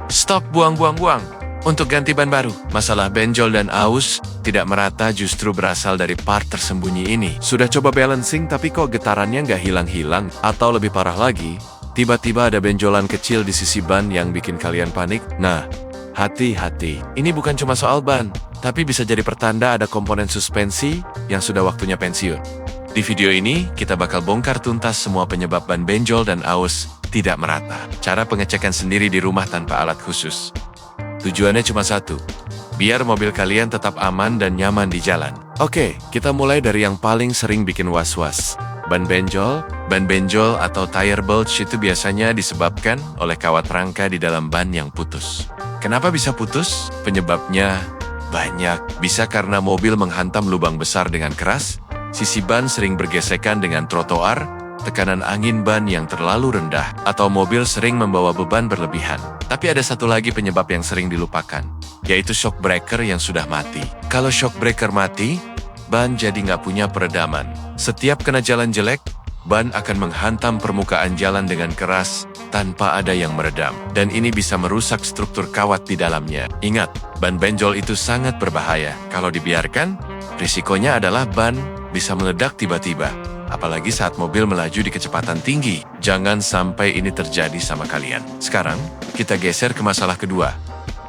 Stop buang-buang-buang. Untuk ganti ban baru, masalah benjol dan aus tidak merata justru berasal dari part tersembunyi ini. Sudah coba balancing tapi kok getarannya nggak hilang-hilang? Atau lebih parah lagi, tiba-tiba ada benjolan kecil di sisi ban yang bikin kalian panik? Nah, hati-hati. Ini bukan cuma soal ban, tapi bisa jadi pertanda ada komponen suspensi yang sudah waktunya pensiun. Di video ini, kita bakal bongkar tuntas semua penyebab ban benjol dan aus tidak merata. Cara pengecekan sendiri di rumah tanpa alat khusus. Tujuannya cuma satu, biar mobil kalian tetap aman dan nyaman di jalan. Oke, kita mulai dari yang paling sering bikin was-was. Ban benjol atau tire bulge itu biasanya disebabkan oleh kawat rangka di dalam ban yang putus. Kenapa bisa putus? Penyebabnya banyak. Bisa karena mobil menghantam lubang besar dengan keras, sisi ban sering bergesekan dengan trotoar, tekanan angin ban yang terlalu rendah, atau mobil sering membawa beban berlebihan. Tapi ada satu lagi penyebab yang sering dilupakan, yaitu shock breaker yang sudah mati. Kalau shock breaker mati, ban jadi nggak punya peredaman. Setiap kena jalan jelek, ban akan menghantam permukaan jalan dengan keras tanpa ada yang meredam. Dan ini bisa merusak struktur kawat di dalamnya. Ingat, ban benjol itu sangat berbahaya. Kalau dibiarkan, risikonya adalah ban bisa meledak tiba-tiba. Apalagi saat mobil melaju di kecepatan tinggi. Jangan sampai ini terjadi sama kalian. Sekarang, kita geser ke masalah kedua.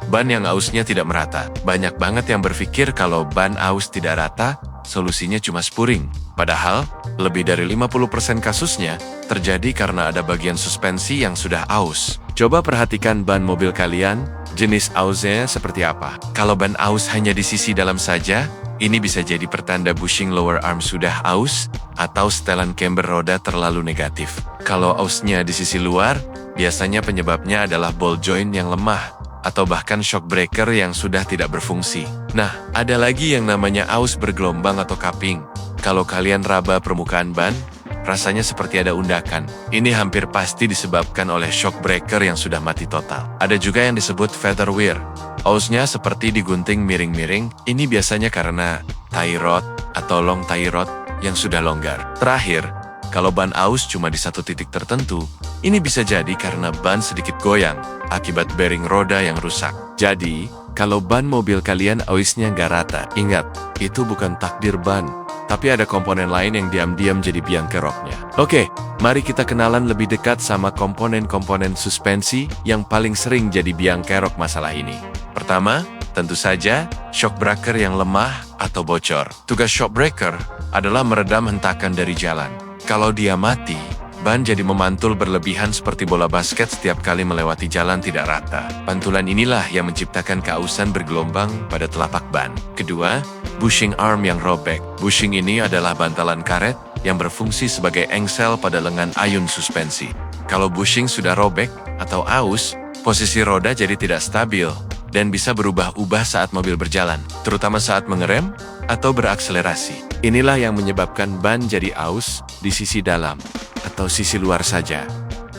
Ban yang ausnya tidak merata. Banyak banget yang berpikir kalau ban aus tidak rata, solusinya cuma spuring. Padahal, lebih dari 50% kasusnya terjadi karena ada bagian suspensi yang sudah aus. Coba perhatikan ban mobil kalian, jenis ausnya seperti apa. Kalau ban aus hanya di sisi dalam saja, ini bisa jadi pertanda bushing lower arm sudah aus, atau setelan camber roda terlalu negatif. Kalau ausnya di sisi luar, biasanya penyebabnya adalah ball joint yang lemah, atau bahkan shock breaker yang sudah tidak berfungsi. Nah, ada lagi yang namanya aus bergelombang atau cupping. Kalau kalian raba permukaan ban, rasanya seperti ada undakan. Ini hampir pasti disebabkan oleh shock breaker yang sudah mati total. Ada juga yang disebut feather wear. Ausnya seperti digunting miring-miring, ini biasanya karena tie rod atau long tie rod yang sudah longgar. Terakhir, kalau ban aus cuma di satu titik tertentu, ini bisa jadi karena ban sedikit goyang akibat bearing roda yang rusak. Jadi, kalau ban mobil kalian ausnya nggak rata, ingat, itu bukan takdir ban, tapi ada komponen lain yang diam-diam jadi biang keroknya. Oke, mari kita kenalan lebih dekat sama komponen-komponen suspensi yang paling sering jadi biang kerok masalah ini. Pertama, tentu saja shock breaker yang lemah atau bocor. Tugas shock breaker adalah meredam hentakan dari jalan. Kalau dia mati, ban jadi memantul berlebihan seperti bola basket setiap kali melewati jalan tidak rata. Pantulan inilah yang menciptakan keausan bergelombang pada telapak ban. Kedua, bushing arm yang robek. Bushing ini adalah bantalan karet yang berfungsi sebagai engsel pada lengan ayun suspensi. Kalau bushing sudah robek atau aus, posisi roda jadi tidak stabil dan bisa berubah-ubah saat mobil berjalan, terutama saat mengerem atau berakselerasi. Inilah yang menyebabkan ban jadi aus di sisi dalam atau sisi luar saja.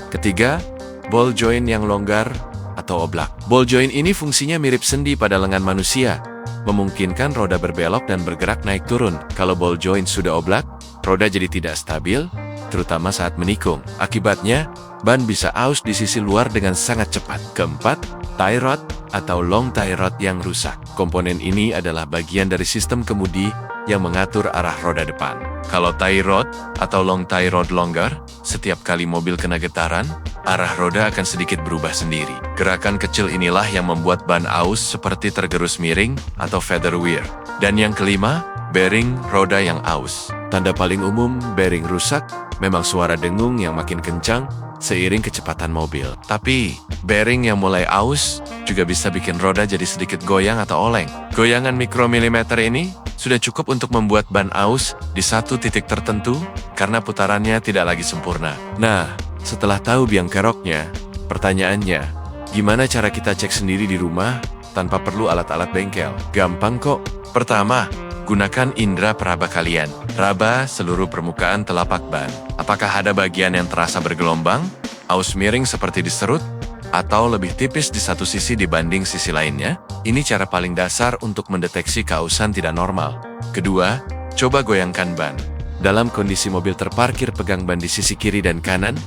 Ketiga, ball joint yang longgar atau oblak. Ball joint ini fungsinya mirip sendi pada lengan manusia, memungkinkan roda berbelok dan bergerak naik turun. Kalau ball joint sudah oblak, roda jadi tidak stabil, terutama saat menikung. Akibatnya, ban bisa aus di sisi luar dengan sangat cepat. Keempat, tie rod atau long tie rod yang rusak. Komponen ini adalah bagian dari sistem kemudi yang mengatur arah roda depan. Kalau tie rod atau long tie rod longgar, setiap kali mobil kena getaran, arah roda akan sedikit berubah sendiri. Gerakan kecil inilah yang membuat ban aus seperti tergerus miring atau feather wear. Dan yang kelima, bearing roda yang aus. Tanda paling umum bearing rusak memang suara dengung yang makin kencang seiring kecepatan mobil. Tapi, bearing yang mulai aus juga bisa bikin roda jadi sedikit goyang atau oleng. Goyangan mikromilimeter ini sudah cukup untuk membuat ban aus di satu titik tertentu karena putarannya tidak lagi sempurna. Nah, setelah tahu biang keroknya, pertanyaannya, gimana cara kita cek sendiri di rumah tanpa perlu alat-alat bengkel? Gampang kok. Pertama, gunakan indera peraba kalian. Raba seluruh permukaan telapak ban. Apakah ada bagian yang terasa bergelombang, aus miring seperti diserut, atau lebih tipis di satu sisi dibanding sisi lainnya? Ini cara paling dasar untuk mendeteksi keausan tidak normal. Kedua, coba goyangkan ban. Dalam kondisi mobil terparkir pegang ban di sisi kiri dan kanan,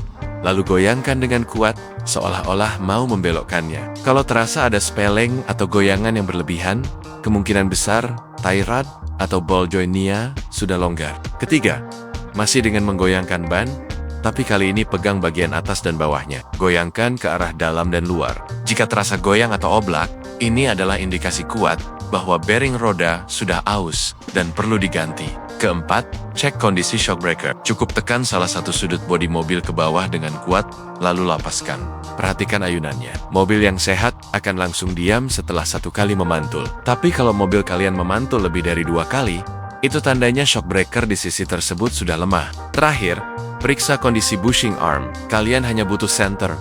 lalu goyangkan dengan kuat, seolah-olah mau membelokkannya. Kalau terasa ada spelling atau goyangan yang berlebihan, kemungkinan besar tie rod atau ball joint-nya sudah longgar. Ketiga, masih dengan menggoyangkan ban, tapi kali ini pegang bagian atas dan bawahnya. Goyangkan ke arah dalam dan luar. Jika terasa goyang atau oblak, ini adalah indikasi kuat bahwa bearing roda sudah aus dan perlu diganti. Keempat, cek kondisi shock breaker. Cukup tekan salah satu sudut bodi mobil ke bawah dengan kuat, lalu lapaskan. Perhatikan ayunannya. Mobil yang sehat akan langsung diam setelah 1 kali memantul. Tapi kalau mobil kalian memantul lebih dari 2 kali, itu tandanya shock breaker di sisi tersebut sudah lemah. Terakhir, periksa kondisi bushing arm. Kalian hanya butuh senter.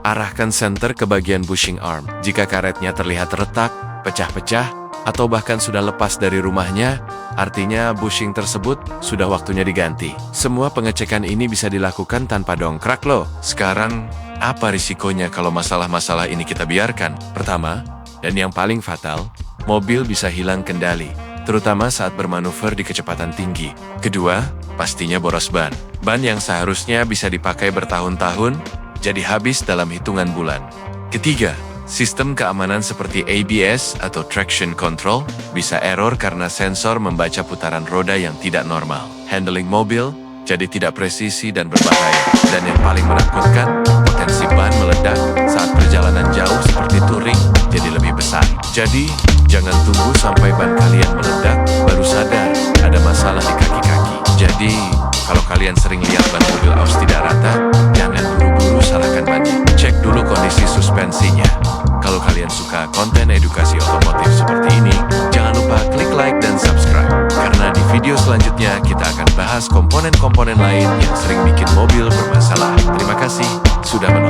Arahkan senter ke bagian bushing arm. Jika karetnya terlihat retak, pecah-pecah, atau bahkan sudah lepas dari rumahnya, artinya bushing tersebut sudah waktunya diganti. Semua pengecekan ini bisa dilakukan tanpa dongkrak loh. Sekarang, apa risikonya kalau masalah-masalah ini kita biarkan? Pertama, dan yang paling fatal, mobil bisa hilang kendali, terutama saat bermanuver di kecepatan tinggi. Kedua, pastinya boros ban. Ban yang seharusnya bisa dipakai bertahun-tahun, jadi habis dalam hitungan bulan. Ketiga, sistem keamanan seperti ABS atau traction control bisa error karena sensor membaca putaran roda yang tidak normal. Handling mobil jadi tidak presisi dan berbahaya. Dan yang paling menakutkan, potensi ban meledak saat perjalanan jauh seperti touring jadi lebih besar. Jadi, jangan tunggu sampai ban kalian meledak baru sadar ada masalah di kaki-kaki. Jadi, kalau kalian sering lihat ban mobil aus tidak rata, jangan buru-buru salahkan bannya. Cek dulu kondisi suspensinya. Kalau kalian suka konten edukasi otomotif seperti ini, jangan lupa klik like dan subscribe. Karena di video selanjutnya kita akan bahas komponen-komponen lain yang sering bikin mobil bermasalah. Terima kasih sudah menonton.